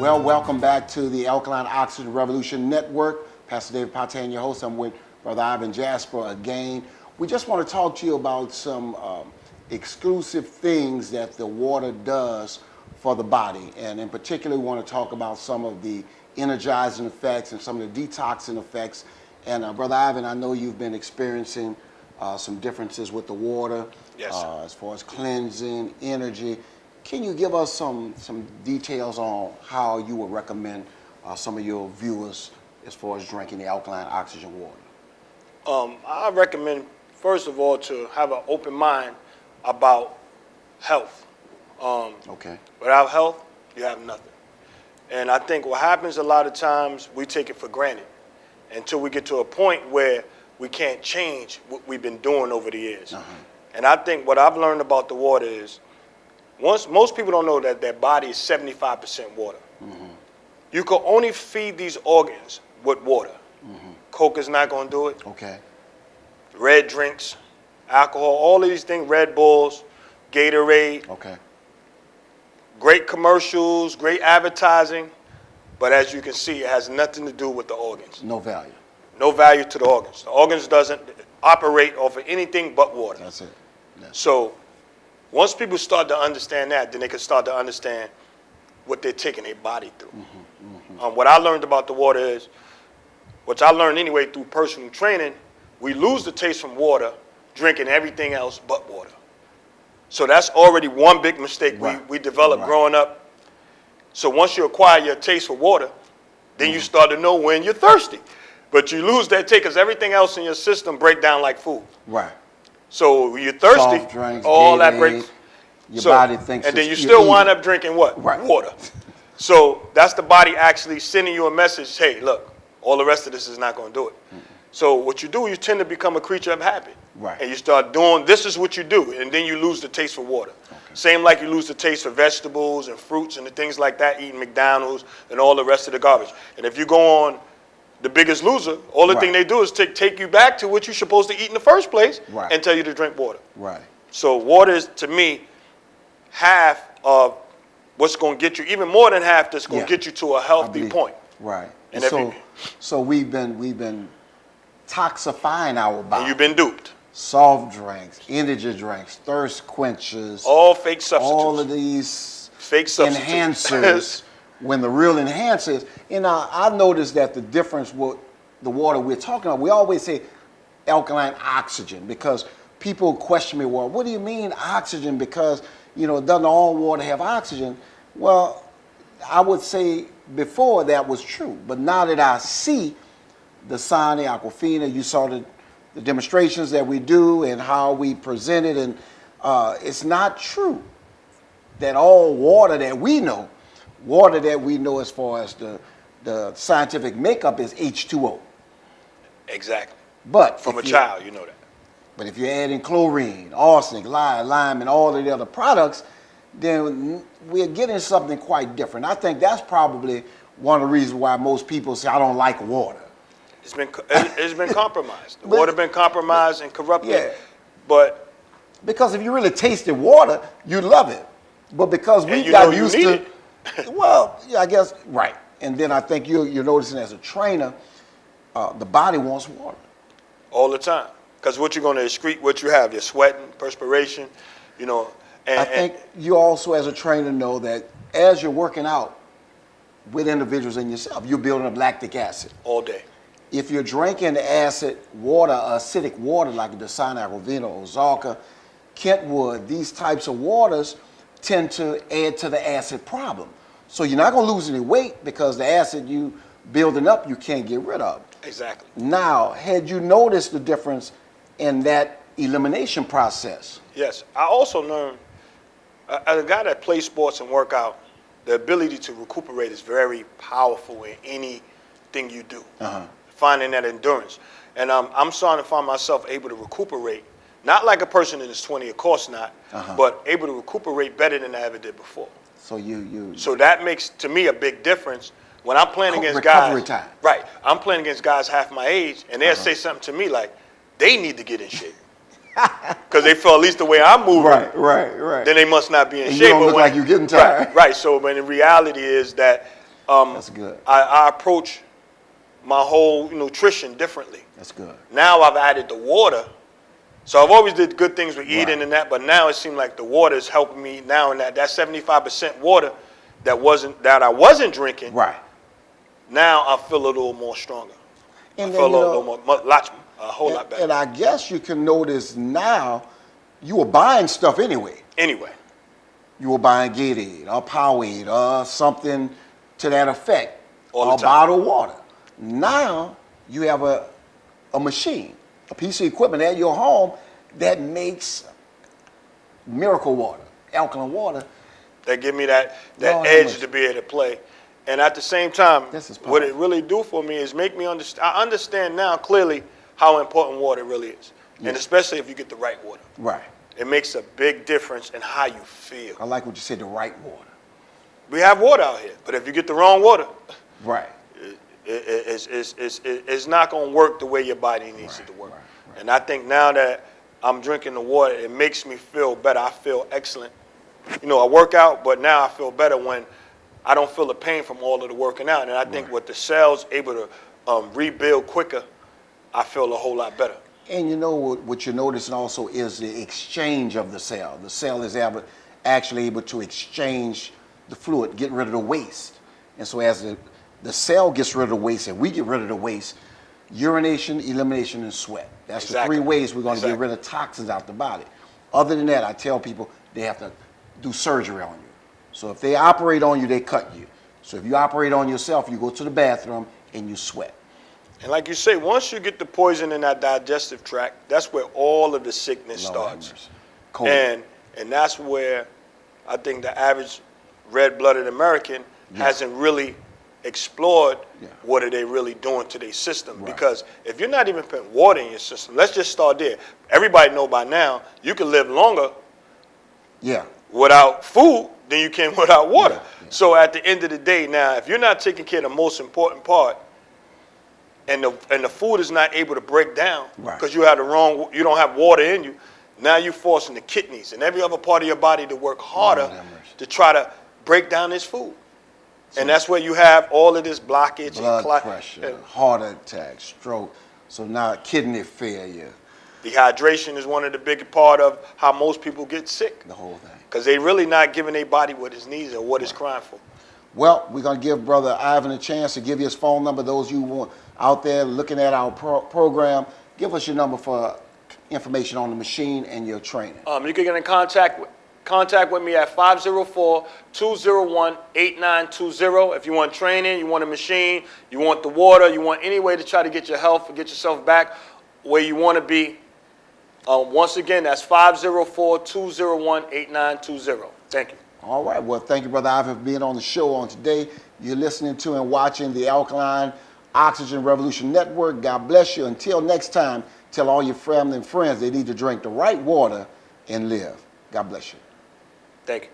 Well, welcome back to the Alkaline Oxygen Revolution Network. Pastor David Patan, your host. I'm with Brother Ivan Jasper again. We just want to talk to you about some exclusive things that the water does for the body. And in particular, we want to talk about some of the energizing effects and some of the detoxing effects. And Brother Ivan, I know you've been experiencing some differences with the water. Yes, sir. As far as cleansing, energy. Can you give us some details on how you would recommend some of your viewers as far as drinking the alkaline oxygen water? I recommend, first of all, to have an open mind about health. Okay. Without health, you have nothing. And I think what happens a lot of times, we take it for granted until we get to a point where we can't change what we've been doing over the years. And I think what I've learned about the water is, most people don't know that their body is 75% water. You can only feed these organs with water. Coke is not going to do it. Okay. Red drinks, alcohol, all of these things, Red Bulls, Gatorade. Okay. Great commercials, great advertising, but as you can see, it has nothing to do with the organs. No value. No value to the organs. The organs doesn't operate off of anything but water. That's it. So once people start to understand that, then they can start to understand what they're taking their body through. What I learned about the water is, which I learned anyway through personal training, we lose the taste from water drinking everything else but water. So that's already one big mistake we developed growing up. So once you acquire your taste for water, then you start to know when you're thirsty. But you lose that taste because everything else in your system break down like food. Right. So when you're thirsty, Soft drinks, all Gatorade, that breaks. Your body thinks and then you you're still eating. wind up drinking what? Water. So that's the body actually sending you a message, hey, look, all the rest of this is not going to do it. So what you do, you tend to become a creature of habit. Right. And you start doing, this is what you do, and then you lose the taste for water. Okay. Same like you lose the taste for vegetables and fruits and the things like that, eating McDonald's and all the rest of the garbage. And if you go on The Biggest Loser, all the thing they do is take you back to what you're supposed to eat in the first place and tell you to drink water. Right. So water is, to me, half of what's going to get you, even more than half that's going to get you to a healthy point. Right. And so we've been toxifying our body. And you've been duped. Soft drinks, energy drinks, thirst quenchers. All fake substitutes. All of these fake substitutes. Enhancers. When the real enhancers, and I noticed that the difference with the water we're talking about, we always say alkaline oxygen because people question me, well, what do you mean oxygen? Because, doesn't all water have oxygen? Well, I would say before that was true, but now that I see the Sani, Aquafina, you saw the demonstrations that we do and how we present it, and it's not true that all water that we know as far as the scientific makeup is H2O. Exactly. But from a child, you know that. But if you're adding chlorine, arsenic, lime, and all of the other products, then we're getting something quite different. I think that's probably one of the reasons why most people say, I don't like water. It's been compromised. The water been compromised and corrupted. Yeah. But because if you really tasted water, you love it. But because we got used to it. Well, yeah, I guess, right. And then I think you're noticing as a trainer, the body wants water. All the time. Because what you're going to excrete, what you have, you're sweating, perspiration, And I think you also as a trainer know that as you're working out with individuals and yourself, you're building up lactic acid. All day. If you're drinking acid water, acidic water like the Sani, Aquafina, Ozarka, Kentwood, these types of waters tend to add to the acid problem. So you're not going to lose any weight because the acid you building up, you can't get rid of. Exactly. Now, had you noticed the difference in that elimination process? Yes. I also learned, as a guy that plays sports and work out, the ability to recuperate is very powerful in anything you do. Finding that endurance. And I'm starting to find myself able to recuperate. Not like a person in his 20, of course not, but able to recuperate better than I ever did before. So that makes, to me, a big difference when I'm playing against guys. Time. Right. I'm playing against guys half my age, and they'll say something to me like, they need to get in shape. Because they feel at least the way I'm moving, right. then they must not be in and shape. You don't look like you're getting tired. Right. So, but the reality is that That's good. I approach my whole nutrition differently. That's good. Now I've added the water. So I've always did good things with eating Right. and that, but now it seems like the water is helping me now, and that 75% water that I wasn't drinking. Right. Now I feel a little more stronger. And I then, feel you know, a whole lot better. And I guess you can notice now you were buying stuff anyway. Anyway, You were buying Gatorade or Powerade or something to that effect, All the or time. bottled water. Now you have a machine, a piece of equipment at your home that makes miracle water, alkaline water. they give me that Lord have edge mercy. to be able to play. And at the same time, This is what it powerful. really do for me is make me understand. I understand now clearly how important water really is. Yeah. And especially if you get the right water. Right. It makes a big difference in how you feel. I like what you said, the right water. We have water out here, but if you get the wrong water, Right. it's not going to work the way your body needs it to work. right. And I think now that I'm drinking the water, it makes me feel better. I feel excellent. I work out, but now I feel better when I don't feel the pain from all of the working out. And I think with the cells able to rebuild quicker, I feel a whole lot better. And you know what you're noticing also is the exchange of the cell. The cell is actually able to exchange the fluid, get rid of the waste. And so as the cell gets rid of the waste and we get rid of the waste, urination, elimination, and sweat. That's Exactly. the 3 ways we're going to get Exactly. rid of toxins out the body. Other than that, I tell people they have to do surgery on you. So if they operate on you, they cut you. So if you operate on yourself, you go to the bathroom and you sweat. And like you say, once you get the poison in that digestive tract, that's where all of the sickness Lord have starts. mercy. Cold. And that's where I think the average red-blooded American hasn't really explored what are they really doing to their system. Right. Because if you're not even putting water in your system, let's just start there. Everybody know by now you can live longer Yeah. without food than you can without water. Yeah. So at the end of the day, now, if you're not taking care of the most important part, and the food is not able to break down Right. because you don't have water in you, now you're forcing the kidneys and every other part of your body to work harder Lord have mercy. to try to break down this food. And that's where you have all of this blockage Blood and pressure, heart attack, stroke. So now kidney failure, dehydration is one of the big part of how most people get sick the whole thing. because they really not giving their body what it needs or what it's crying for. Well, we're going to give Brother Ivan a chance to give you his phone number. Those you want out there looking at our program, give us your number for information on the machine and your training. You can get in contact with me at 504-201-8920. If you want training, you want a machine, you want the water, you want any way to try to get your health and get yourself back where you want to be. Once again, that's 504-201-8920. Thank you. All right. Well, thank you, Brother Ivan, for being on the show on today. You're listening to and watching the Alkaline Oxygen Revolution Network. God bless you. Until next time, tell all your family and friends they need to drink the right water and live. God bless you. Thank you.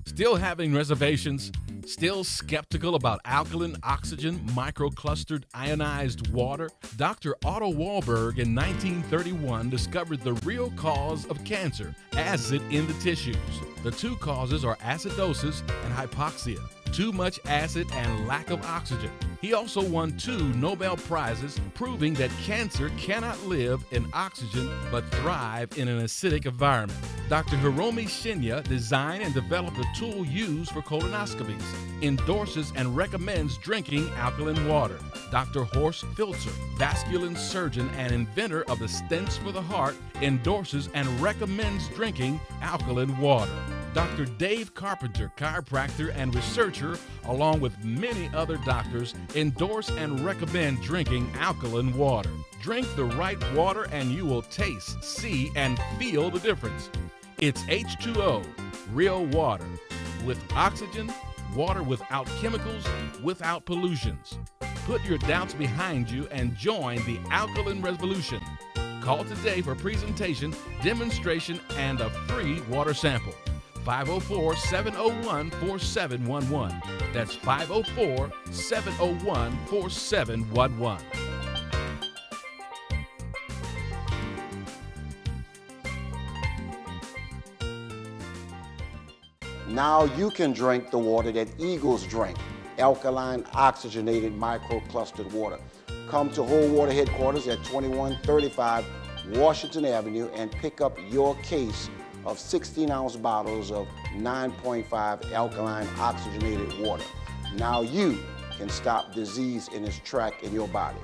Still having reservations? Still skeptical about alkaline oxygen microclustered ionized water? Dr. Otto Warburg in 1931 discovered the real cause of cancer, acid in the tissues. The 2 causes are acidosis and hypoxia, too much acid and lack of oxygen. He also won 2 Nobel Prizes, proving that cancer cannot live in oxygen but thrive in an acidic environment. Dr. Hiromi Shinya designed and developed a tool used for colonoscopies, endorses and recommends drinking alkaline water. Dr. Horst Filzer, vascular surgeon and inventor of the stents for the heart, endorses and recommends drinking alkaline water. Dr. Dave Carpenter, chiropractor and researcher, along with many other doctors, endorse and recommend drinking alkaline water. Drink the right water and you will taste, see, and feel the difference. It's H2O, real water, with oxygen, water without chemicals, without pollutions. Put your doubts behind you and join the Alkaline Revolution. Call today for presentation, demonstration, and a free water sample. 504-701-4711. That's 504-701-4711. Now you can drink the water that eagles drink. alkaline oxygenated microclustered water. Come to Whole Water headquarters at 2135 Washington Avenue and pick up your case of 16-ounce bottles of 9.5 alkaline oxygenated water. Now you can stop disease in its track in your body.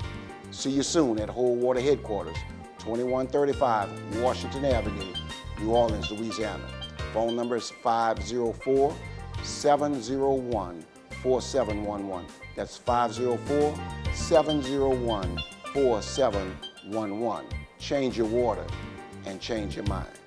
See you soon at Whole Water headquarters, 2135 Washington Avenue, New Orleans, Louisiana. Phone number is 504-701-4711. That's 504-701-4711. Change your water and change your mind.